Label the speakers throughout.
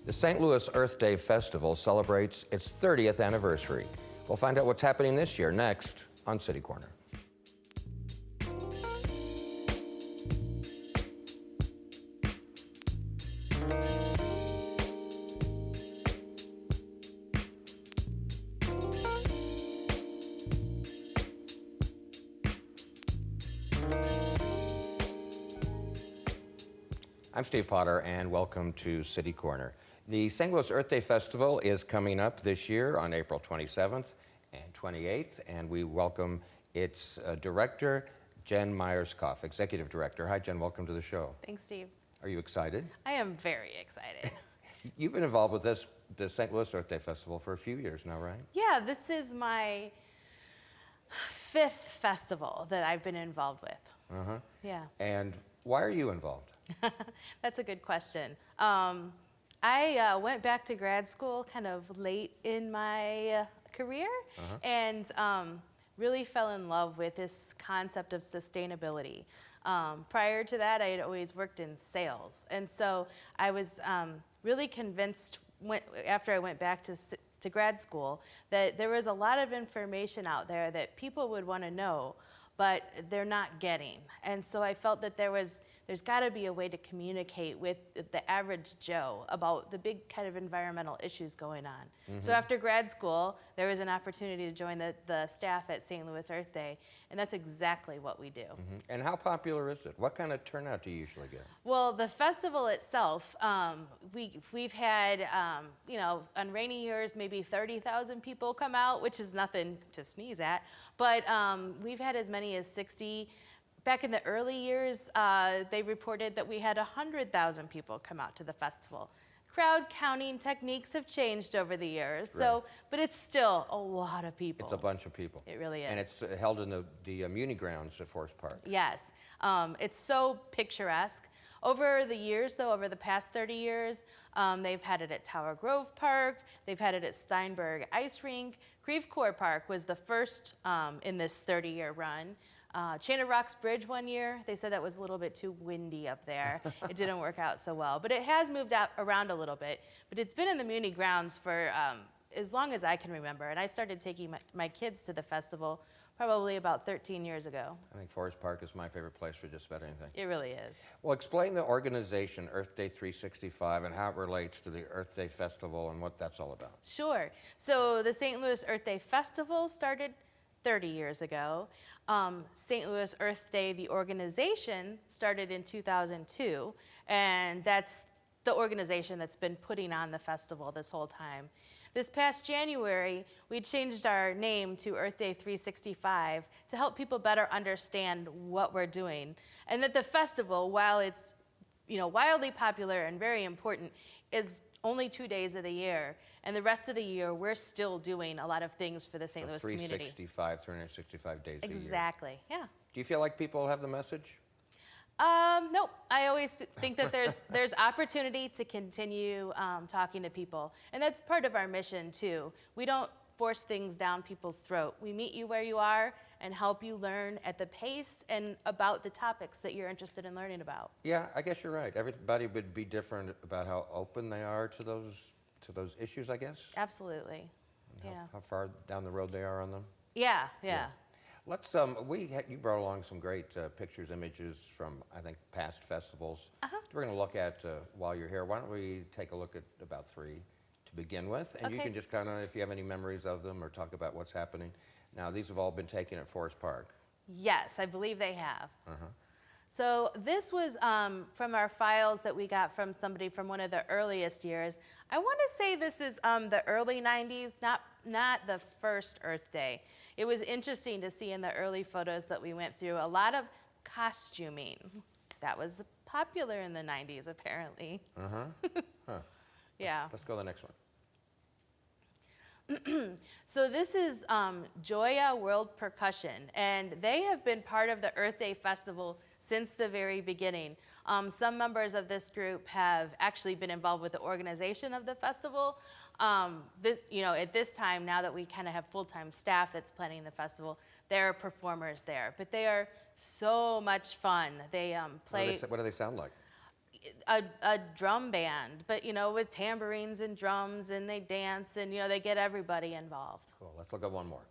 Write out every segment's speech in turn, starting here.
Speaker 1: The St. Louis Earth Day Festival celebrates its 30th anniversary. We'll find out what's happening this year next on City Corner. I'm Steve Potter, and welcome to City Corner. The St. Louis Earth Day Festival is coming up this year on April 27th and 28th, and we welcome its director, Jen Myerscough, executive director. Hi, Jen. Welcome to the show.
Speaker 2: Thanks, Steve.
Speaker 1: Are you excited?
Speaker 2: I am very excited.
Speaker 1: You've been involved with the St. Louis Earth Day Festival for a few years now, right?
Speaker 2: Yeah, this is my 5th festival that I've been involved with.
Speaker 1: Uh-huh.
Speaker 2: Yeah.
Speaker 1: And why are you involved?
Speaker 2: That's a good question. I went back to grad school kind of late in my career and really fell in love with this concept of sustainability. Prior to that, I had always worked in sales. And so I was really convinced after I went back to grad school that there was a lot of information out there that people would want to know, but they're not getting. And so I felt that there's got to be a way to communicate with the average Joe about the big kind of environmental issues going on. So after grad school, there was an opportunity to join the staff at St. Louis Earth Day, and that's exactly what we do.
Speaker 1: And how popular is it? What kind of turnout do you usually get?
Speaker 2: Well, the festival itself, we've had, on rainy years, maybe 30,000 people come out, which is nothing to sneeze at, but we've had as many as 60. Back in the early years, they reported that we had 100,000 people come out to the festival. Crowd counting techniques have changed over the years, but it's still a lot of people.
Speaker 1: It's a bunch of people.
Speaker 2: It really is.
Speaker 1: And it's held in the Muni grounds at Forest Park.
Speaker 2: Yes, it's so picturesque. Over the years, though, over the past 30 years, they've had it at Tower Grove Park, they've had it at Steinberg Ice Rink. Creve Coeur Park was the first in this 30-year run. Chain of Rocks Bridge one year, they said that was a little bit too windy up there. It didn't work out so well, but it has moved around a little bit. But it's been in the Muni grounds for as long as I can remember, and I started taking my kids to the festival probably about 13 years ago.
Speaker 1: I think Forest Park is my favorite place for just about anything.
Speaker 2: It really is.
Speaker 1: Well, explain the organization, Earth Day 365, and how it relates to the Earth Day Festival and what that's all about.
Speaker 2: Sure. So the St. Louis Earth Day Festival started 30 years ago. St. Louis Earth Day, the organization, started in 2002, and that's the organization that's been putting on the festival this whole time. This past January, we changed our name to Earth Day 365 to help people better understand what we're doing, and that the festival, while it's wildly popular and very important, is only 2 days of the year. And the rest of the year, we're still doing a lot of things for the St. Louis community. 365 days a year. Exactly, yeah.
Speaker 1: Do you feel like people have the message?
Speaker 2: Nope. I always think that there's opportunity to continue talking to people. And that's part of our mission, too. We don't force things down people's throat. We meet you where you are and help you learn at the pace and about the topics that you're interested in learning about.
Speaker 1: Yeah, I guess you're right. Everybody would be different about how open they are to those issues, I guess.
Speaker 2: Absolutely.
Speaker 1: And how far down the road they are on them.
Speaker 2: Yeah.
Speaker 1: Let's you brought along some great pictures, images from, I think, past festivals. We're going to look at while you're here. Why don't we take a look at about 3 to begin with, and you can just kind of, if you have any memories of them, or talk about what's happening. Now, these have all been taken at Forest Park.
Speaker 2: Yes, I believe they have. So this was from our files that we got from somebody from one of the earliest years. I want to say this is the early 90s, not the first Earth Day. It was interesting to see in the early photos that we went through a lot of costuming. That was popular in the 90s, apparently. Yeah.
Speaker 1: Let's go to the next one.
Speaker 2: So this is Joya World Percussion, and they have been part of the Earth Day Festival since the very beginning. Some members of this group have actually been involved with the organization of the festival. At this time, now that we kind of have full-time staff that's planning the festival, there are performers there, but they are so much fun. They play.
Speaker 1: What do they sound like?
Speaker 2: a drum band, but with tambourines and drums, and they dance, and they get everybody involved.
Speaker 1: Cool. Let's look at one more.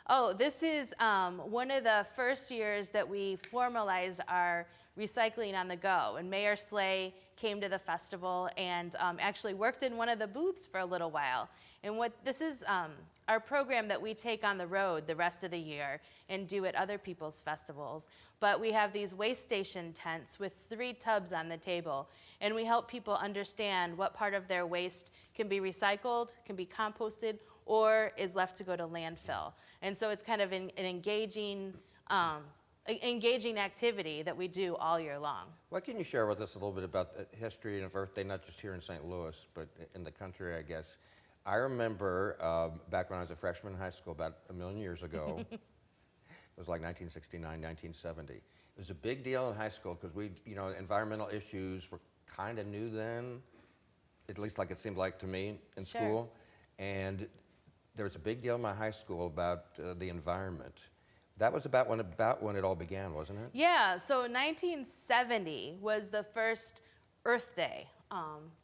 Speaker 2: Oh, this is one of the first years that we formalized our recycling on the go. And Myerscough came to the festival and actually worked in one of the booths for a little while. And this is our program that we take on the road the rest of the year and do at other people's festivals. But we have these waste station tents with 3 tubs on the table. And we help people understand what part of their waste can be recycled, can be composted, or is left to go to landfill. And so it's kind of an engaging activity that we do all year long.
Speaker 1: What can you share with us a little bit about the history of Earth Day, not just here in St. Louis, but in the country, I guess? I remember back when I was a freshman in high school, about a million years ago, it was like 1969, 1970. It was a big deal in high school because environmental issues were kind of new then, at least like it seemed like to me in
Speaker 2: Sure.
Speaker 1: school. And there was a big deal in my high school about the environment. That was about when it all began, wasn't it?
Speaker 2: Yeah, so 1970 was the first Earth Day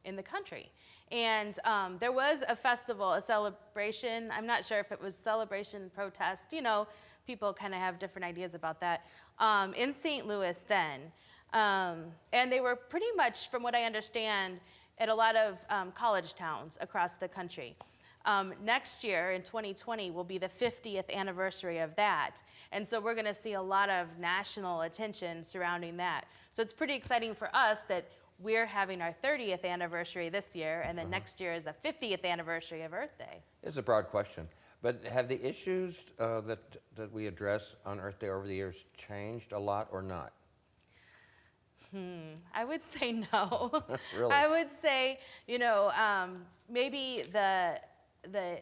Speaker 2: in the country. And there was a festival, a celebration. I'm not sure if it was celebration, protest. People kind of have different ideas about that. In St. Louis then. And they were pretty much, from what I understand, at a lot of college towns across the country. Next year, in 2020, will be the 50th anniversary of that. And so we're going to see a lot of national attention surrounding that. So it's pretty exciting for us that we're having our 30th anniversary this year, and then next year is the 50th anniversary of Earth Day.
Speaker 1: It's a broad question. But have the issues that we address on Earth Day over the years changed a lot or not?
Speaker 2: I would say no.
Speaker 1: Really?
Speaker 2: I would say, maybe the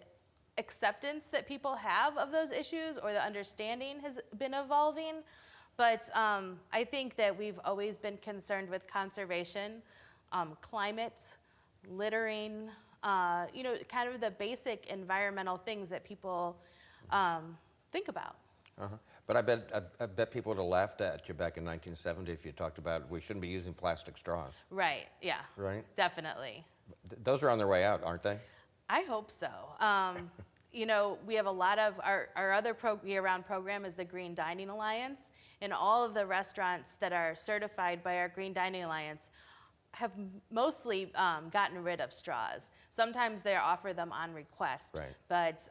Speaker 2: acceptance that people have of those issues or the understanding has been evolving. But I think that we've always been concerned with conservation, climate, littering, kind of the basic environmental things that people think about.
Speaker 1: Uh-huh. But I bet people would have laughed at you back in 1970 if you talked about we shouldn't be using plastic straws.
Speaker 2: Right, yeah.
Speaker 1: Right?
Speaker 2: Definitely.
Speaker 1: Those are on their way out, aren't they?
Speaker 2: I hope so. We have a lot of our other year-round program is the Green Dining Alliance, and all of the restaurants that are certified by our Green Dining Alliance have mostly gotten rid of straws. Sometimes they offer them on request,
Speaker 1: right.
Speaker 2: But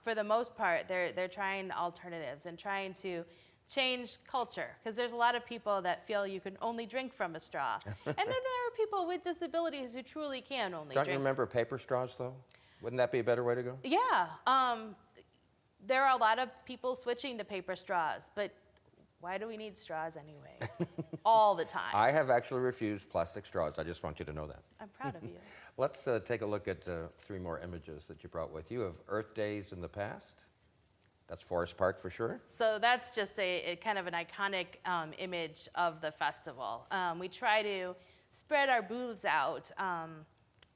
Speaker 2: for the most part, they're trying alternatives and trying to change culture, because there's a lot of people that feel you can only drink from a straw, and then there are people with disabilities who truly can only
Speaker 1: Don't
Speaker 2: drink.
Speaker 1: you remember paper straws, though? Wouldn't that be a better way to go?
Speaker 2: Yeah, there are a lot of people switching to paper straws, but why do we need straws anyway? All the time.
Speaker 1: I have actually refused plastic straws. I just want you to know that.
Speaker 2: I'm proud of you.
Speaker 1: Let's take a look at 3 more images that you brought with you of Earth Days in the past. That's Forest Park for sure.
Speaker 2: So that's just a kind of an iconic image of the festival. We try to spread our booths out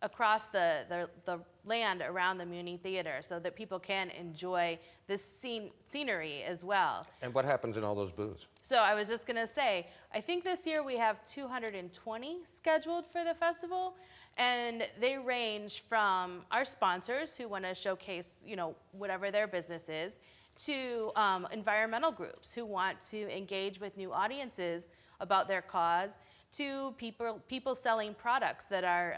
Speaker 2: across the land around the Muni Theater so that people can enjoy this scenery as well.
Speaker 1: And what happens in all those booths?
Speaker 2: So I was just gonna say, I think this year we have 220 scheduled for the festival, and they range from our sponsors who wanna showcase, whatever their business is, to environmental groups who want to engage with new audiences about their cause, to people selling products that are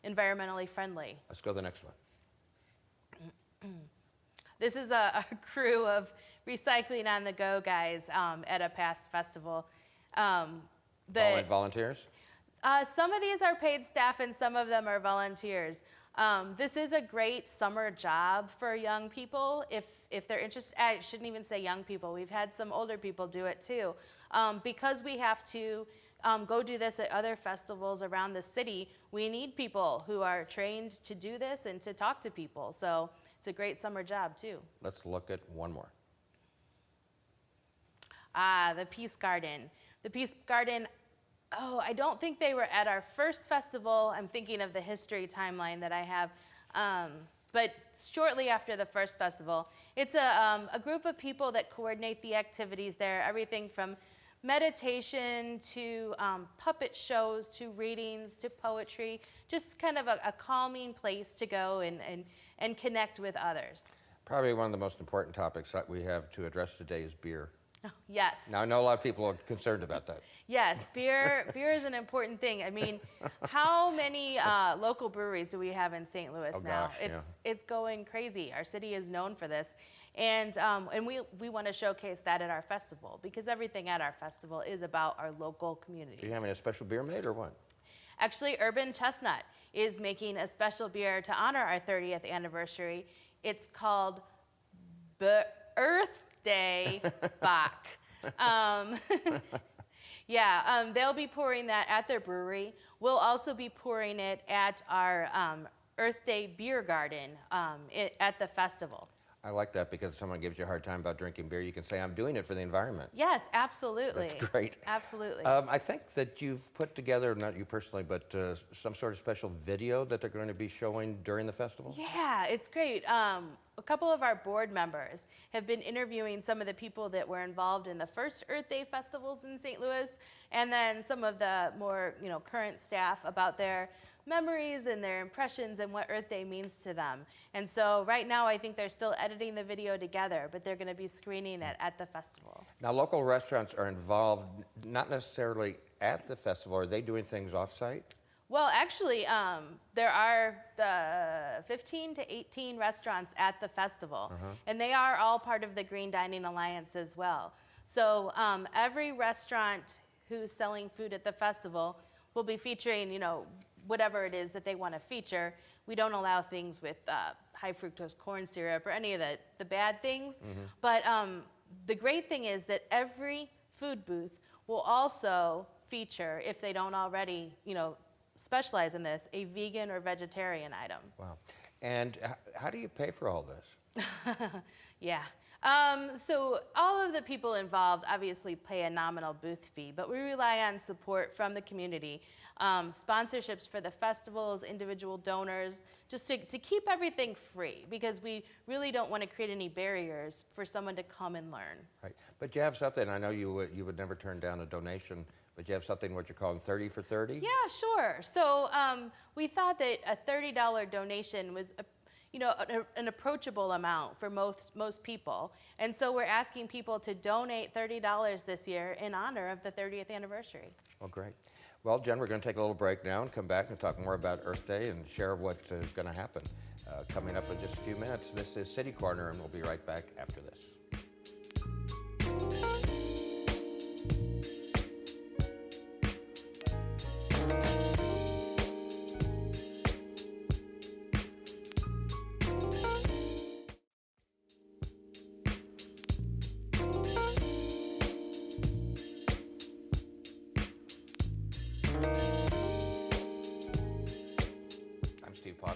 Speaker 2: environmentally friendly.
Speaker 1: Let's go to the next one.
Speaker 2: This is a crew of recycling on the go guys at a past festival.
Speaker 1: Volunteers?
Speaker 2: Some of these are paid staff and some of them are volunteers. This is a great summer job for young people if they're interested. I shouldn't even say young people. We've had some older people do it too. Because we have to go do this at other festivals around the city, we need people who are trained to do this and to talk to people. So it's a great summer job too.
Speaker 1: Let's look at one more.
Speaker 2: The Peace Garden. The Peace Garden, I don't think they were at our first festival. I'm thinking of the history timeline that I have. But shortly after the first festival, it's a group of people that coordinate the activities there, everything from meditation to puppet shows to readings to poetry, just kind of a calming place to go and connect with others.
Speaker 1: Probably one of the most important topics that we have to address today is beer.
Speaker 2: Oh, yes.
Speaker 1: Now, I know a lot of people are concerned about that.
Speaker 2: Yes, beer is an important thing. I mean, how many local breweries do we have in St. Louis now?
Speaker 1: Gosh, yeah.
Speaker 2: It's going crazy. Our city is known for this. And we want to showcase that at our festival, because everything at our festival is about our local community.
Speaker 1: Do you have a special beer made or what?
Speaker 2: Actually, Urban Chestnut is making a special beer to honor our 30th anniversary. It's called Earth Day Bach. They'll be pouring that at their brewery. We'll also be pouring it at our Earth Day Beer Garden at the festival.
Speaker 1: I like that, because if someone gives you a hard time about drinking beer, you can say, I'm doing it for the environment.
Speaker 2: Yes, absolutely.
Speaker 1: That's great.
Speaker 2: Absolutely.
Speaker 1: I think that you've put together, not you personally, but some sort of special video that they're going to be showing during the festival?
Speaker 2: Yeah, it's great. A couple of our board members have been interviewing some of the people that were involved in the first Earth Day festivals in St. Louis, and then some of the more current staff about their memories and their impressions and what Earth Day means to them. And so right now I think they're still editing the video together, but they're going to be screening it at the festival.
Speaker 1: Now, local restaurants are involved, not necessarily at the festival. Are they doing things off-site?
Speaker 2: Well, actually, there are 15 to 18 restaurants at the festival, and they are all part of the Green Dining Alliance as well. So every restaurant who's selling food at the festival will be featuring, whatever it is that they want to feature. We don't allow things with high fructose corn syrup or any of the bad things. But the great thing is that every food booth will also feature, if they don't already, specialize in this, a vegan or vegetarian item.
Speaker 1: Wow. And how do you pay for all this?
Speaker 2: Yeah. So all of the people involved obviously pay a nominal booth fee, but we rely on support from the community, sponsorships for the festivals, individual donors, just to keep everything free, because we really don't want to create any barriers for someone to come and learn.
Speaker 1: Right. But you have something, I know you would never turn down a donation, but you have something what you're calling 30 for 30?
Speaker 2: Yeah, sure. So we thought that a $30 donation was an approachable amount for most people. And so we're asking people to donate $30 this year in honor of the 30th anniversary.
Speaker 1: Well, great. Well, Jen, we're going to take a little break now and come back and talk more about Earth Day and share what is going to happen. Coming up in just a few minutes, this is City Corner, and we'll be right back after this.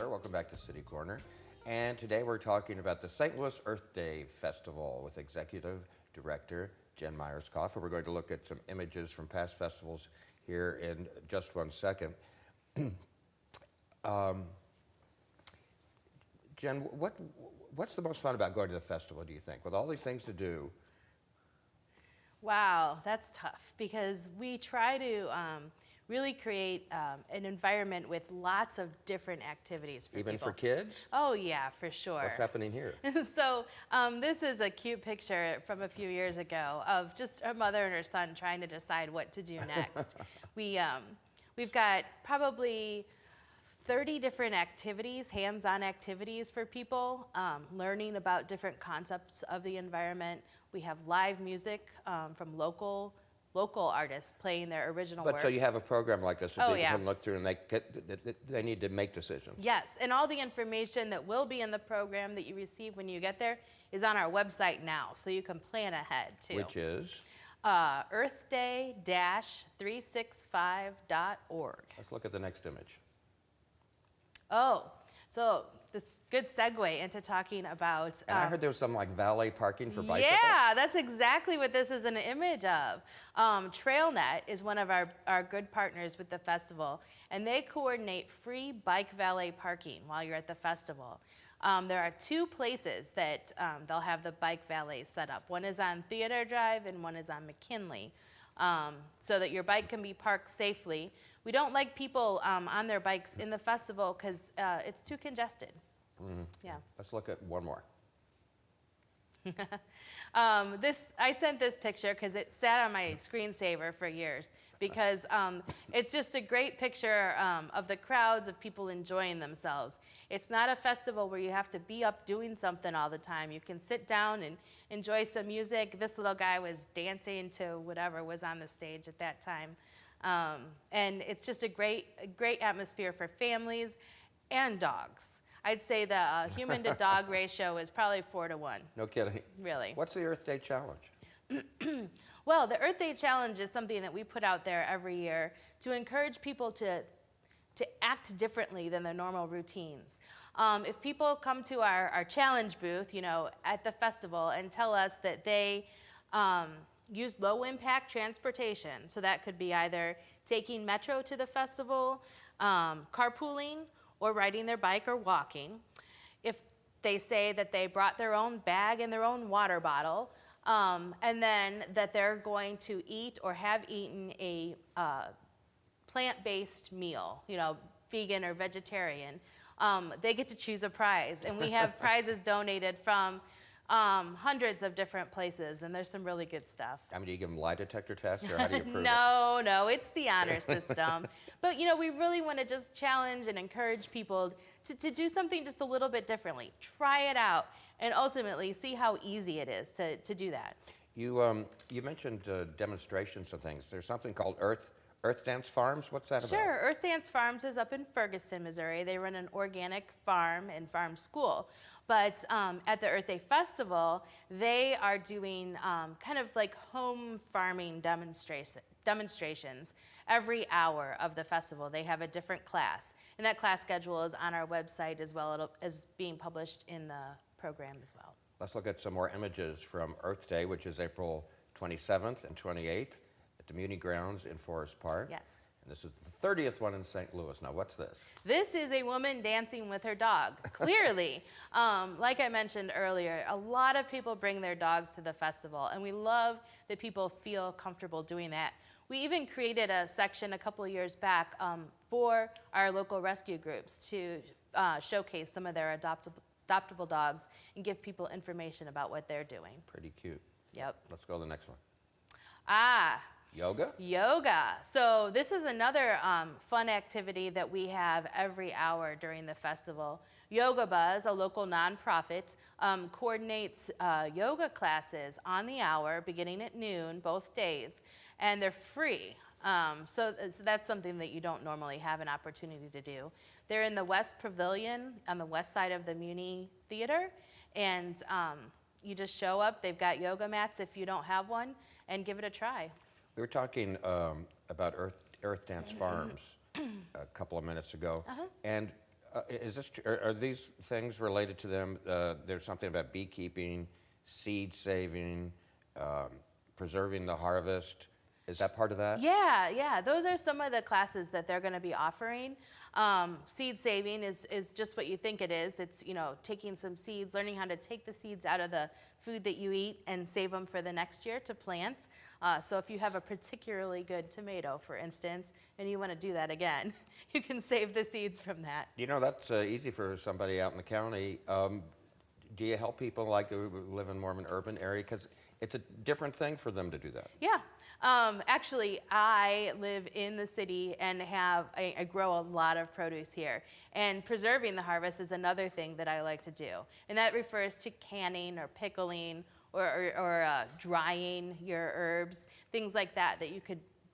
Speaker 1: Welcome back to City Corner. And today we're talking about the St. Louis Earth Day Festival with Executive Director Jen Myerscough. We're going to look at some images from past festivals here in just one second. Jen, what's the most fun about going to the festival, do you think? With all these things to do.
Speaker 2: Wow, that's tough, because we try to really create an environment with lots of different activities for
Speaker 1: Even
Speaker 2: people.
Speaker 1: for kids?
Speaker 2: Oh yeah, for sure.
Speaker 1: What's happening here?
Speaker 2: So this is a cute picture from a few years ago of just a mother and her son trying to decide what to do next. We've got probably 30 different activities, hands-on activities for people, learning about different concepts of the environment. We have live music from local artists playing their original work.
Speaker 1: But so you have a program like this so people can look through and they need to make decisions.
Speaker 2: Yes, and all the information that will be in the program that you receive when you get there is on our website now, so you can plan ahead too.
Speaker 1: Which is?
Speaker 2: earthday-365.org.
Speaker 1: Let's look at the next image.
Speaker 2: Oh, so this good segue into talking about.
Speaker 1: And I heard there was some like valet parking for bicycles.
Speaker 2: Yeah, that's exactly what this is an image of. TrailNet is one of our good partners with the festival, and they coordinate free bike valet parking while you're at the festival. There are two places that they'll have the bike valet set up. One is on Theater Drive and one is on McKinley. so that your bike can be parked safely. We don't like people on their bikes in the festival because it's too congested. Yeah.
Speaker 1: Let's look at one more.
Speaker 2: I sent this picture because it sat on my screensaver for years because it's just a great picture of the crowds of people enjoying themselves. It's not a festival where you have to be up doing something all the time. You can sit down and enjoy some music. This little guy was dancing to whatever was on the stage at that time. And it's just a great atmosphere for families and dogs. I'd say the human to dog ratio is probably 4 to 1.
Speaker 1: No kidding.
Speaker 2: Really.
Speaker 1: What's the Earth Day Challenge?
Speaker 2: Well, the Earth Day Challenge is something that we put out there every year to encourage people to act differently than their normal routines. If people come to our challenge booth, at the festival and tell us that they use low-impact transportation, so that could be either taking metro to the festival, carpooling, or riding their bike or walking. If they say that they brought their own bag and their own water bottle, and then that they're going to eat or have eaten a plant-based meal, vegan or vegetarian, they get to choose a prize. And we have prizes donated from hundreds of different places, and there's some really good stuff.
Speaker 1: I mean, do you give them lie detector tests, or how do you prove it?
Speaker 2: No, it's the honor system. But, we really want to just challenge and encourage people to do something just a little bit differently. Try it out, and ultimately see how easy it is to do that.
Speaker 1: You mentioned demonstrations of things. There's something called Earth Dance Farms. What's that about?
Speaker 2: Sure. Earth Dance Farms is up in Ferguson, Missouri. They run an organic farm and farm school. But at the Earth Day Festival, they are doing kind of like home farming demonstrations. Every hour of the festival, they have a different class. And that class schedule is on our website as well as being published in the program as well.
Speaker 1: Let's look at some more images from Earth Day, which is April 27th and 28th at the Muni Grounds in Forest Park.
Speaker 2: Yes.
Speaker 1: And this is the 30th one in St. Louis. Now, what's this?
Speaker 2: This is a woman dancing with her dog, clearly. Like I mentioned earlier, a lot of people bring their dogs to the festival, and we love that people feel comfortable doing that. We even created a section a couple of years back for our local rescue groups to showcase some of their adoptable dogs and give people information about what they're doing.
Speaker 1: Pretty cute.
Speaker 2: Yep.
Speaker 1: Let's go to the next one.
Speaker 2: Yoga. So this is another fun activity that we have every hour during the festival. Yoga Buzz, a local nonprofit, coordinates yoga classes on the hour beginning at noon, both days, and they're free. So that's something that you don't normally have an opportunity to do. They're in the West Pavilion on the west side of the Muni Theater, and you just show up. They've got yoga mats if you don't have one, and give it a try.
Speaker 1: We were talking about Earth Dance Farms a couple of minutes ago, and are these things related to them? There's something about beekeeping, seed saving, preserving the harvest. Is that part of that?
Speaker 2: Yeah. Those are some of the classes that they're going to be offering. Seed saving is just what you think it is. It's, taking some seeds, learning how to take the seeds out of the food that you eat and save them for the next year to plant. So if you have a particularly good tomato, for instance, and you want to do that again, you can save the seeds from that.
Speaker 1: That's easy for somebody out in the county. Do you help people like who live in more of an urban area? Because it's a different thing for them to do that.
Speaker 2: Yeah. Actually, I live in the city and I grow a lot of produce here. And preserving the harvest is another thing that I like to do. And that refers to canning or pickling or drying your herbs, things like that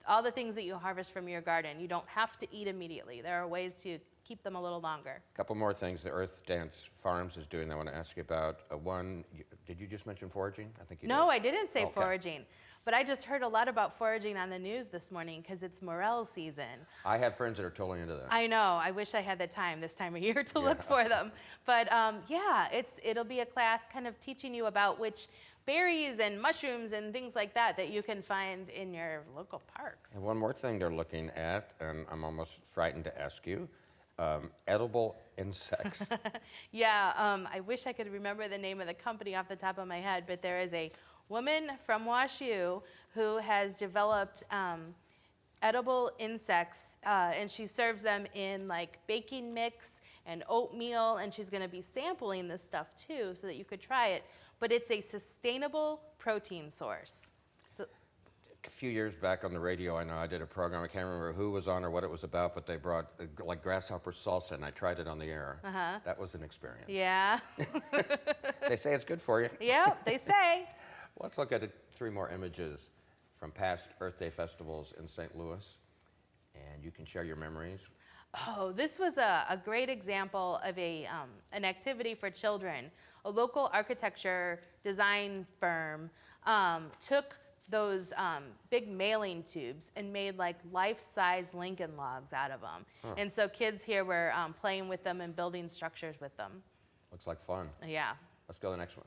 Speaker 2: all the things that you harvest from your garden, you don't have to eat immediately. There are ways to keep them a little longer.
Speaker 1: A couple more things the Earth Dance Farms is doing I want to ask you about. One, did you just mention foraging? I think you did.
Speaker 2: No, I didn't say
Speaker 1: Okay.
Speaker 2: foraging. But I just heard a lot about foraging on the news this morning because it's morel season.
Speaker 1: I have friends that are totally into that.
Speaker 2: I know. I wish I had the time this time of year to look for them. But it'll be a class kind of teaching you about which berries and mushrooms and things like that you can find in your local parks.
Speaker 1: And one more thing they're looking at, and I'm almost frightened to ask you, edible insects.
Speaker 2: I wish I could remember the name of the company off the top of my head, but there is a woman from WashU who has developed edible insects, and she serves them in like baking mix and oatmeal, and she's going to be sampling this stuff too so that you could try it. But it's a sustainable protein source. So,
Speaker 1: A few years back on the radio, I know I did a program, I can't remember who was on or what it was about, but they brought like grasshopper salsa, and I tried it on the air. That was an experience.
Speaker 2: yeah.
Speaker 1: They say it's good for you.
Speaker 2: Yeah, they say.
Speaker 1: Let's look at 3 more images from past Earth Day festivals in St. Louis, and you can share your memories.
Speaker 2: Oh, this was a great example of an activity for children. A local architecture design firm took those big mailing tubes and made like life-size Lincoln logs out of them. And so kids here were playing with them and building structures with them.
Speaker 1: Looks like fun.
Speaker 2: Yeah.
Speaker 1: Let's go to the next one.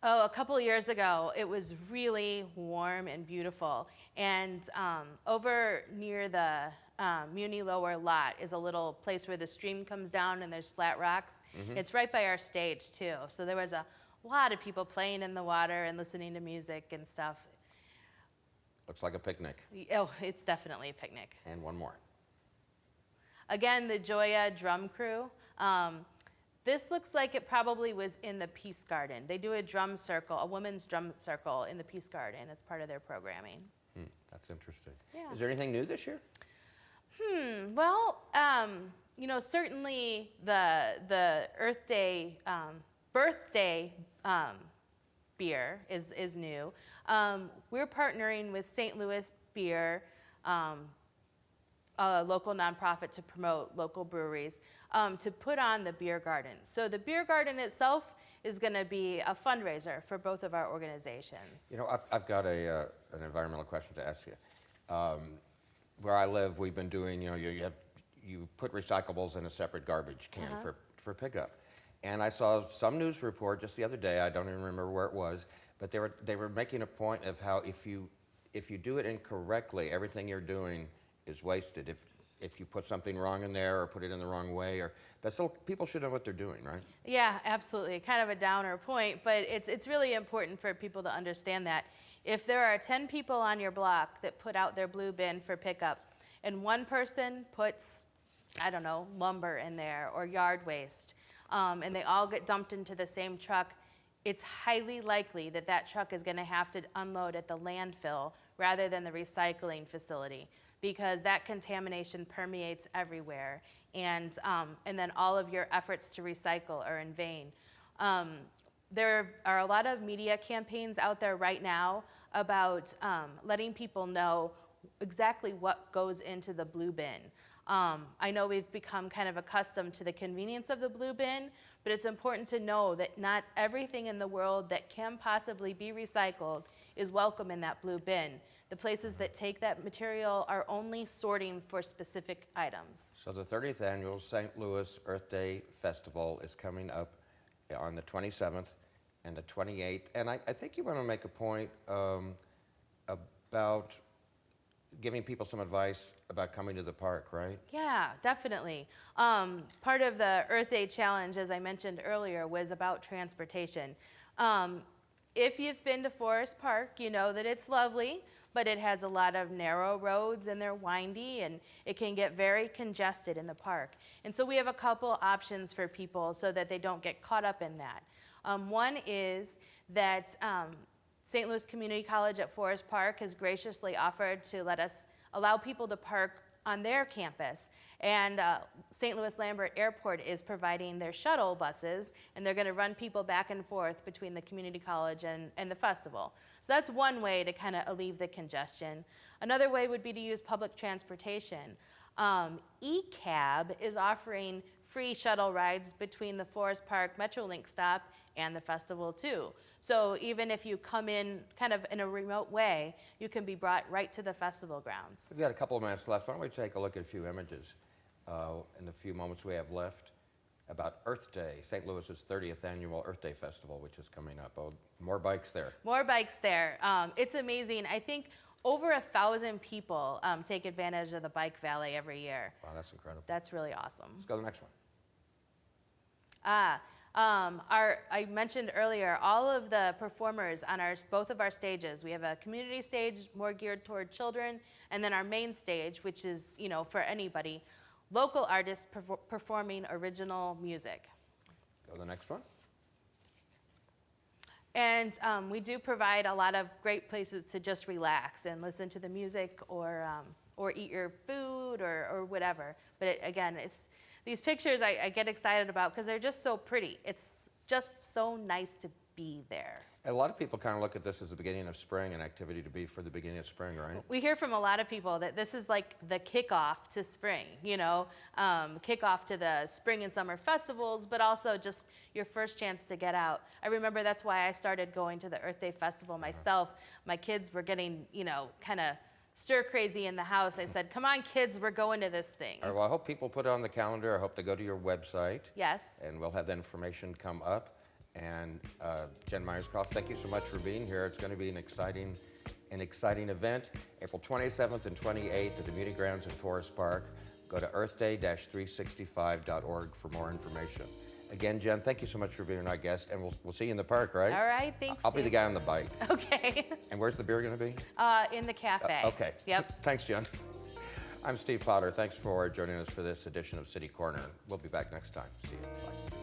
Speaker 2: Oh, a couple years ago, it was really warm and beautiful. And over near the Muni Lower lot is a little place where the stream comes down and there's flat rocks. It's right by our stage, too. So there was a lot of people playing in the water and listening to music and stuff.
Speaker 1: Looks like a picnic.
Speaker 2: Oh, it's definitely a picnic.
Speaker 1: And one more.
Speaker 2: Again, the Joya drum crew. This looks like it probably was in the Peace Garden. They do a drum circle, a women's drum circle in the Peace Garden. It's part of their programming.
Speaker 1: That's interesting.
Speaker 2: Yeah.
Speaker 1: Is there anything new this year?
Speaker 2: Well, you know, certainly the Earth Day, birthday beer is new. We're partnering with St. Louis Beer, a local nonprofit to promote local breweries, to put on the beer garden. So the beer garden itself is going to be a fundraiser for both of our organizations.
Speaker 1: You know, I've got an environmental question to ask you. Where I live, we've been doing, you know, you put recyclables in a separate garbage can for pickup. And I saw some news report just the other day, I don't even remember where it was, but they were making a point of how if you do it incorrectly, everything you're doing is wasted. If you put something wrong in there or put it in the wrong way, or that's still, people should know what they're doing, right?
Speaker 2: Yeah, absolutely. Kind of a downer point, but it's really important for people to understand that. If there are 10 people on your block that put out their blue bin for pickup, and one person puts, I don't know, lumber in there or yard waste, and they all get dumped into the same truck, it's highly likely that that truck is going to have to unload at the landfill rather than the recycling facility, because that contamination permeates everywhere, and then all of your efforts to recycle are in vain. There are a lot of media campaigns out there right now about letting people know exactly what goes into the blue bin. I know we've become kind of accustomed to the convenience of the blue bin, but it's important to know that not everything in the world that can possibly be recycled is welcome in that blue bin. The places that take that material are only sorting for specific items.
Speaker 1: So the 30th annual St. Louis Earth Day Festival is coming up on the 27th and the 28th. And I think you want to make a point about giving people some advice about coming to the park, right?
Speaker 2: Yeah, definitely. Part of the Earth Day Challenge, as I mentioned earlier, was about transportation. If you've been to Forest Park, you know that it's lovely, but it has a lot of narrow roads and they're windy and it can get very congested in the park. And so we have a couple options for people so that they don't get caught up in that. One is that St. Louis Community College at Forest Park has graciously offered to let us allow people to park on their campus. And St. Louis Lambert Airport is providing their shuttle buses, and they're going to run people back and forth between the community college and the festival. So that's one way to kind of alleviate the congestion. Another way would be to use public transportation. ECAB is offering free shuttle rides between the Forest Park Metrolink stop and the festival too. So even if you come in kind of in a remote way, you can be brought right to the festival grounds.
Speaker 1: We've got a couple of minutes left. Why don't we take a look at a few images in the few moments we have left about Earth Day, St. Louis's 30th annual Earth Day Festival, which is coming up. Oh, more bikes there.
Speaker 2: More bikes there. It's amazing. I think over 1,000 people take advantage of the bike valet every year.
Speaker 1: Wow, that's incredible.
Speaker 2: That's really awesome.
Speaker 1: Let's go to the next one.
Speaker 2: I mentioned earlier, all of the performers on both of our stages, we have a community stage more geared toward children, and then our main stage, which is, for anybody, local artists performing original music.
Speaker 1: Go to the next one.
Speaker 2: And we do provide a lot of great places to just relax and listen to the music or eat your food or whatever. But again, it's these pictures I get excited about because they're just so pretty. It's just so nice to be there.
Speaker 1: A lot of people kind of look at this as the beginning of spring, an activity to be for the beginning of spring, right?
Speaker 2: We hear from a lot of people that this is like the kickoff to spring, kickoff to the spring and summer festivals, but also just your first chance to get out. I remember that's why I started going to the Earth Day Festival myself. My kids were getting, kind of stir crazy in the house. I said, come on, kids, we're going to this thing.
Speaker 1: All right, well, I hope people put it on the calendar. I hope they go to your website.
Speaker 2: Yes.
Speaker 1: And we'll have that information come up. And Jen Myerscough, thank you so much for being here. It's going to be an exciting event, April 27th and 28th at the Community Grounds in Forest Park. Go to earthday-365.org for more information. Again, Jen, thank you so much for being our guest, and we'll see you in the park, right?
Speaker 2: All right, thanks.
Speaker 1: I'll be the guy on the bike.
Speaker 2: Okay.
Speaker 1: And where's the beer going to be?
Speaker 2: In the cafe.
Speaker 1: Okay.
Speaker 2: Yep.
Speaker 1: Thanks, Jen. I'm Steve Potter. Thanks for joining us for this edition of City Corner. We'll be back next time. See you. Bye.